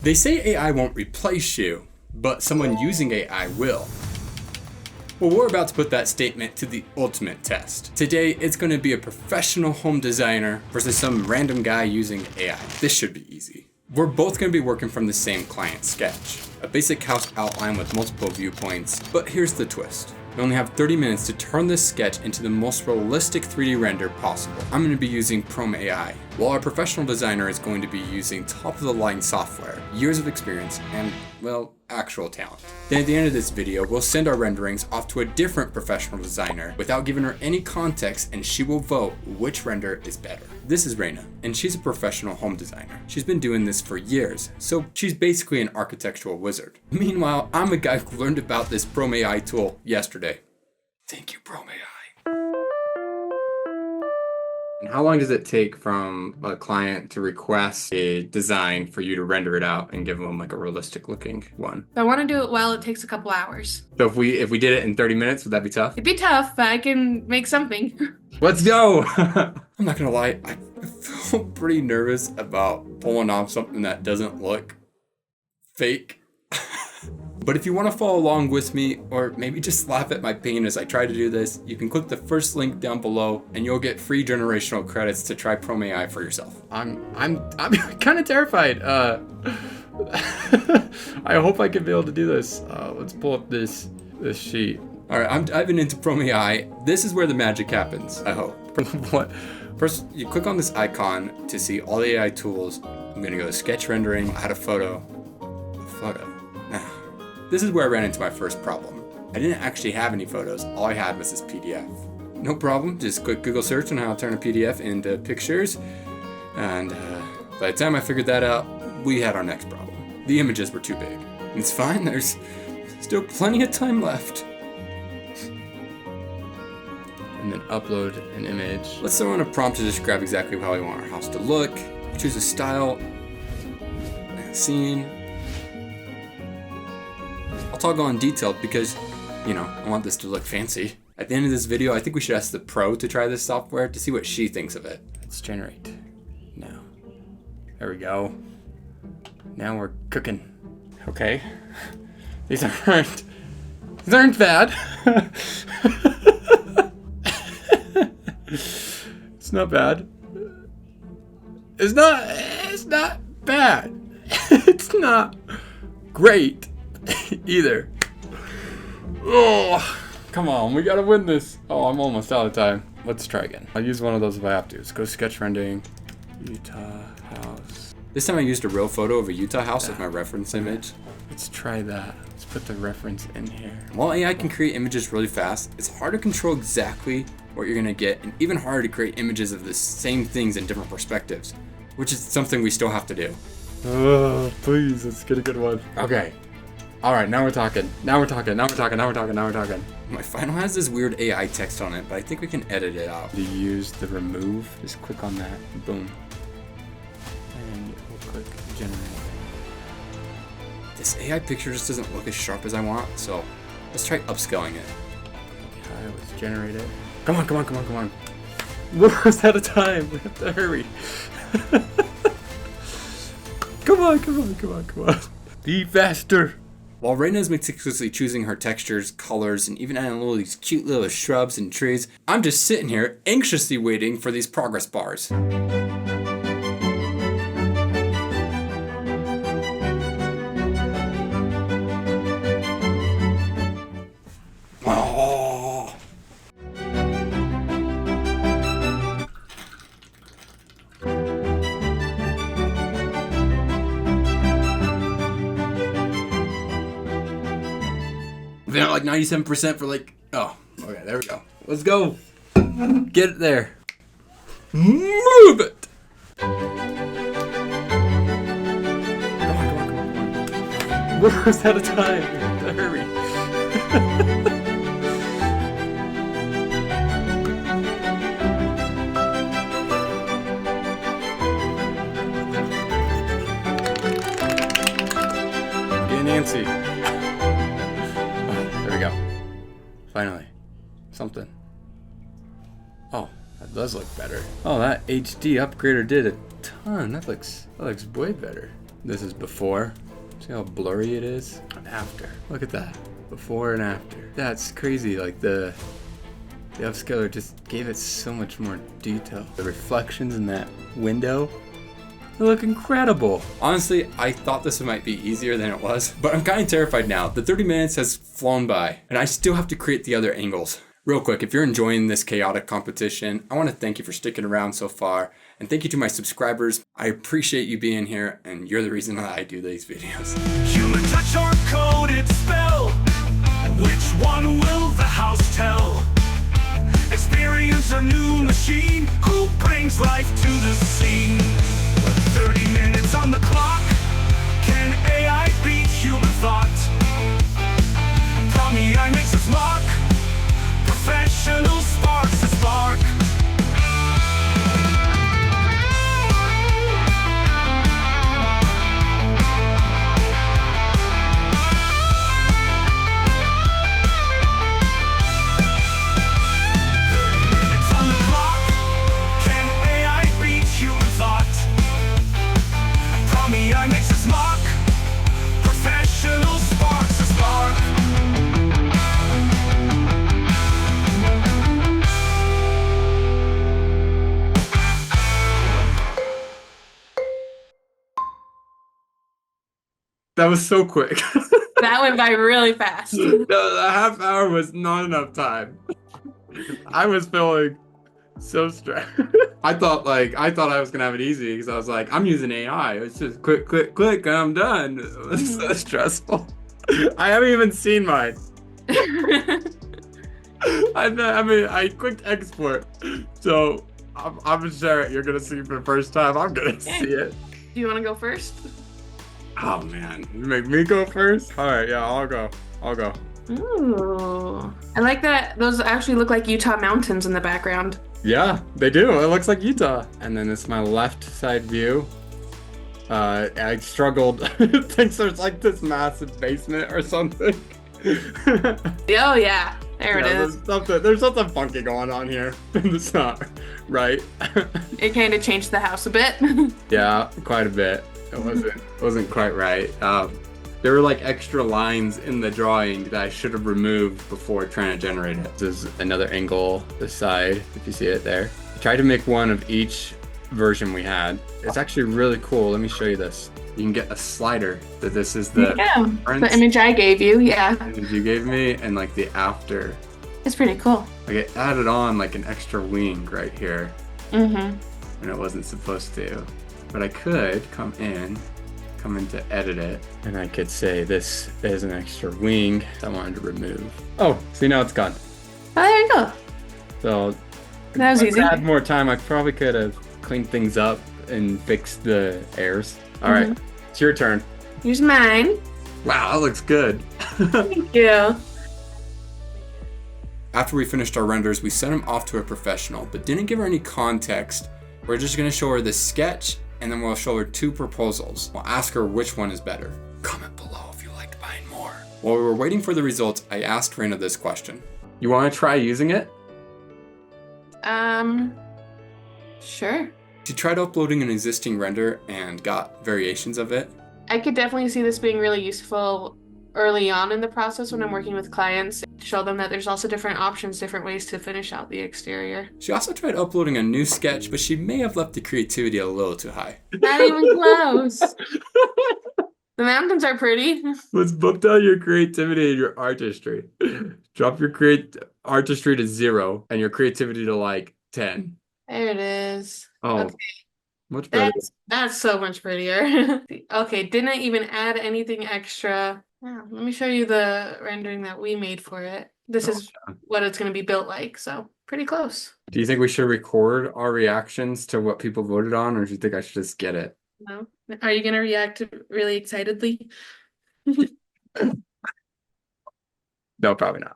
They say AI won't replace you, but someone using AI will. Well, we're about to put that statement to the ultimate test. Today, it's going to be a professional home designer versus some random guy using AI. This should be easy. We're both going to be working from the same client sketch, a basic house outline with multiple viewpoints, but here's the twist. We only have 30 minutes to turn this sketch into the most realistic 3D render possible. I'm going to be using Prome AI, while our professional designer is going to be using top-of-the-line software, years of experience, and, well, actual talent. Then at the end of this video, we'll send our renderings off to a different professional designer without giving her any context, and she will vote which render is better. This is Raina, and she's a professional home designer. She's been doing this for years, so she's basically an architectural wizard. Meanwhile, I'm a guy who learned about this Prome AI tool yesterday. Thank you, Prome AI. And how long does it take from a client to request a design for you to render it out and give them like a realistic looking one? If I want to do it well, it takes a couple hours. So if we did it in 30 minutes, would that be tough? It'd be tough, but I can make something. Let's go! I'm not gonna lie, I feel pretty nervous about pulling off something that doesn't look fake. But if you want to follow along with me, or maybe just laugh at my pain as I try to do this, you can click the first link down below and you'll get free generational credits to try Prome AI for yourself. I'm kind of terrified. I hope I can be able to do this. Let's pull up this sheet. All right, I'm diving into Prome AI. This is where the magic happens, I hope. What? First, you click on this icon to see all the AI tools. I'm gonna go to sketch rendering, add a photo. This is where I ran into my first problem. I didn't actually have any photos. All I had was this PDF. No problem, just quick Google search on how to turn a PDF into pictures. And by the time I figured that out, we had our next problem. The images were too big. It's fine, there's still plenty of time left. And then upload an image. Let's throw in a prompt to describe exactly how we want our house to look. Choose a style, and a scene. I'll toggle on detailed because, you know, I want this to look fancy. At the end of this video, I think we should ask the pro to try this software to see what she thinks of it. Let's generate now. There we go. Now we're cooking. Okay. These aren't bad. It's not bad. It's not bad. It's not great either. Oh, come on, we gotta win this. Oh, I'm almost out of time. Let's try again. I'll use one of those if I have to. Let's go sketch rendering. Utah house. This time I used a real photo of a Utah house as my reference image. Let's try that. Let's put the reference in here. While AI can create images really fast, it's hard to control exactly what you're gonna get, and even harder to create images of the same things in different perspectives, which is something we still have to do. Oh, please, let's get a good one. Okay. All right, now we're talking. Now we're talking. My final has this weird AI text on it, but I think we can edit it out. To use the remove, just click on that. Boom. And we'll click generate. This AI picture just doesn't look as sharp as I want, so let's try upscaling it. Okay, let's generate it. Come on. We're almost out of time. We have to hurry. Come on. Be faster. While Raina is meticulously choosing her textures, colors, and even adding all these cute little shrubs and trees, I'm just sitting here anxiously waiting for these progress bars. Oh. They're at like 97% for like, oh, okay, there we go. Let's go. Get it there. Move it. Come on. We're almost out of time. Hurry. Get Nancy. There we go. Finally. Something. Oh, that does look better. Oh, that HD upgrader did a ton. That looks way better. This is before. See how blurry it is? And after. Look at that. Before and after. That's crazy. Like the upscaler just gave it so much more detail. The reflections in that window, they look incredible. Honestly, I thought this might be easier than it was, but I'm kind of terrified now. The 30 minutes has flown by, and I still have to create the other angles. Real quick, if you're enjoying this chaotic competition, I want to thank you for sticking around so far, and thank you to my subscribers. I appreciate you being here, and you're the reason that I do these videos. Human touch or coded spell? Which one will the house tell? Experience a new machine. Who brings life to the scene? 30 minutes on the clock. Can AI beat human thought? Prome AI makes us mock. Professional sparks a spark. That was so quick. That went by really fast. No, the half hour was not enough time. I was feeling so stressed. I thought I was gonna have it easy because I was like, I'm using AI. It's just click, click, click, and I'm done. It was so stressful. I haven't even seen mine. I clicked export, so I'm sure you're gonna see it for the first time. I'm gonna see it. Do you want to go first? Oh man, you make me go first? All right, yeah, I'll go. Ooh, I like that. Those actually look like Utah mountains in the background. Yeah, they do. It looks like Utah. And then this is my left side view. I struggled. Thinks there's like this massive basement or something. Oh yeah, there it is. There's something funky going on here. It's not right. It kind of changed the house a bit. Yeah, quite a bit. It wasn't quite right. There were like extra lines in the drawing that I should have removed before trying to generate it. This is another angle, this side, if you see it there. I tried to make one of each version we had. It's actually really cool. Let me show you this. You can get a slider that this is the the image I gave you. Yeah, the image you gave me, and like the after. It's pretty cool. Like it added on like an extra wing right here. Mm-hmm. And it wasn't supposed to. But I could come into edit it, and I could say this is an extra wing I wanted to remove. Oh, see, now it's gone. Oh, there you go. So That was if easy. I had more time, I probably could have cleaned things up and fixed the errors. All right, it's your turn. Here's mine. Wow, that looks good. Thank you. After we finished our renders, we sent them off to a professional, but didn't give her any context. We're just gonna show her the sketch, and then we'll show her 2 proposals. We'll ask her which one is better. Comment below if you liked mine more. While we were waiting for the results, I asked Raina this question. You wanna try using it? Sure. She tried uploading an existing render and got variations of it. I could definitely see this being really useful early on in the process when I'm working with clients. Show them that there's also different options, different ways to finish out the exterior. She also tried uploading a new sketch, but she may have left the creativity a little too high. Not even close. The mountains are pretty. Let's bump down your creativity and your artistry. Drop your artistry to 0 and your creativity to like 10. There it is. Oh, okay. Much better. That's so much prettier. Okay, didn't even add anything extra. Yeah, let me show you the rendering that we made for it. This is what it's going to be built like, so pretty close. Do you think we should record our reactions to what people voted on, or do you think I should just get it? No? Are you going to react really excitedly? No, probably not.